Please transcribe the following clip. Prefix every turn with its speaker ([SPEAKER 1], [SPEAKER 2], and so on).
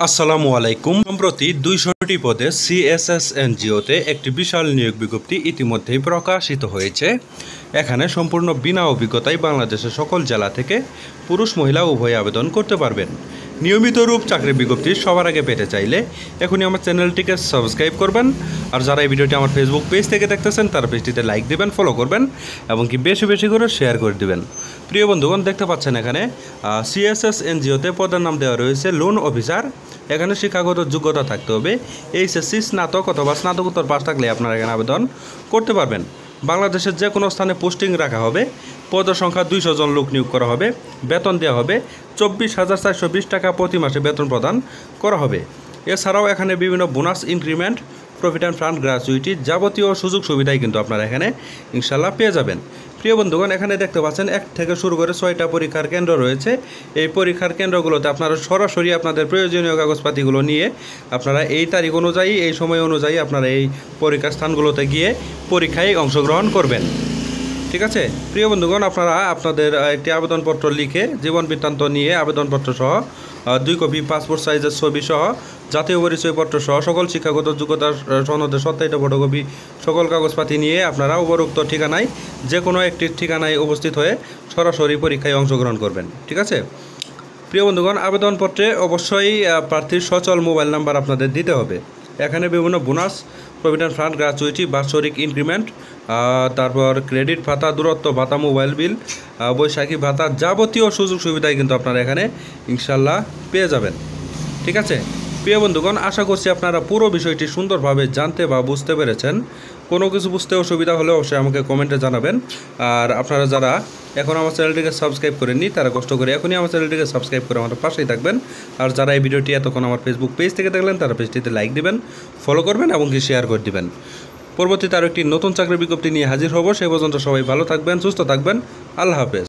[SPEAKER 1] আসসালামু আলাইকুম। সম্প্রতি 200টি পদে সিএসএস এনজিওতে একটি বিশাল নিয়োগ বিজ্ঞপ্তি ইতিমধ্যেই প্রকাশিত হয়েছে। এখানে সম্পূর্ণ বিনা অভিজ্ঞতায় বাংলাদেশের সকল জেলা থেকে পুরুষ মহিলা উভয় আবেদন করতে পারবেন। নিয়মিত রূপ চাকরি বিজ্ঞপ্তি সবার আগে পেতে চাইলে এখনই আমার চ্যানেলটিকে সাবস্ক্রাইব করবেন। আর যারা এই ভিডিওটি আমার ফেসবুক পেজ থেকে দেখতেছেন তারা পেজটিতে লাইক দিবেন, ফলো করবেন এবং কি বেশি বেশি করে শেয়ার করে দিবেন। প্রিয় বন্ধুগণ, দেখতে পাচ্ছেন এখানে সিএসএস এনজিওতে পদের নাম দেওয়া রয়েছে লোন অফিসার। এখানে শিক্ষাগত যোগ্যতা থাকতে হবে এইচএসসি, স্নাতক অথবা স্নাতকোত্তর পাস থাকলে আপনারা এখানে আবেদন করতে পারবেন। বাংলাদেশের যে কোনো স্থানে পোস্টিং রাখা হবে। পদের সংখ্যা 200 জন লোক নিয়োগ করা হবে। বেতন দেওয়া হবে 24,420 টাকা প্রতি মাসে বেতন প্রদান করা হবে। এছাড়াও এখানে বিভিন্ন bonus, increment, provident fund, gratuity যাবতীয় সুযোগ সুবিধাই কিন্তু আপনারা এখানে ইনশাল্লাহ পেয়ে যাবেন। প্রিয় বন্ধুগণ, এখানে দেখতে পাচ্ছেন 1 থেকে শুরু করে 6টা পরীক্ষার কেন্দ্র রয়েছে। এই পরীক্ষার কেন্দ্রগুলোতে আপনারা সরাসরি আপনাদের প্রয়োজনীয় কাগজপাতিগুলো নিয়ে আপনারা এই তারিখ অনুযায়ী, এই সময় অনুযায়ী আপনারা এই পরীক্ষার স্থানগুলোতে গিয়ে পরীক্ষায় অংশগ্রহণ করবেন। ঠিক আছে প্রিয় বন্ধুগণ, আপনারা আপনাদের একটি আবেদনপত্র লিখে জীবন বৃত্তান্ত নিয়ে আবেদনপত্র সহ 2 কপি পাসপোর্ট সাইজের ছবি সহ জাতীয় পরিচয়পত্র সহ সকল শিক্ষাগত যোগ্যতার সনদের সত্যায়িত ফটোকপি সকল কাগজপাতি নিয়ে আপনারা উপরোক্ত ঠিকানায় যে কোনো একটি ঠিকানায় উপস্থিত হয়ে সরাসরি পরীক্ষায় অংশগ্রহণ করবেন। ঠিক আছে প্রিয় বন্ধুগণ, আবেদনপত্রে অবশ্যই প্রার্থীর সচল মোবাইল নাম্বার আপনাদের দিতে হবে। এখানে বিভিন্ন বোনাস, প্রভিডেন্ট ফান্ড, গ্র্যাচুইটি, বাৎসরিক ইনক্রিমেন্ট, তারপর ক্রেডিট ভাতা, দূরত্ব ভাতা, মোবাইল বিল, বৈশাখী ভাতা যাবতীয় সুযোগ সুবিধাই কিন্তু আপনারা এখানে ইনশাল্লাহ পেয়ে যাবেন। ঠিক আছে প্রিয় বন্ধুগণ, আশা করছি আপনারা পুরো বিষয়টি সুন্দরভাবে জানতে বা বুঝতে পেরেছেন। কোনো কিছু বুঝতে অসুবিধা হলে অবশ্যই আমাকে কমেন্টে জানাবেন। আর আপনারা যারা এখন আমার চ্যানেলটিকে সাবস্ক্রাইব করেননি তারা কষ্ট করে এখনই আমার চ্যানেলটিকে সাবস্ক্রাইব করে আমার পাশেই থাকবেন। আর যারা এই ভিডিওটি এতক্ষণ আমার ফেসবুক পেজ থেকে দেখলেন তারা পেজটিতে লাইক দিবেন, ফলো করবেন এবং কি শেয়ার করে দিবেন। পরবর্তীতে আরও একটি নতুন চাকরির বিজ্ঞপ্তি নিয়ে হাজির হব। সেই পর্যন্ত সবাই ভালো থাকবেন, সুস্থ থাকবেন। আল্লাহ হাফেজ।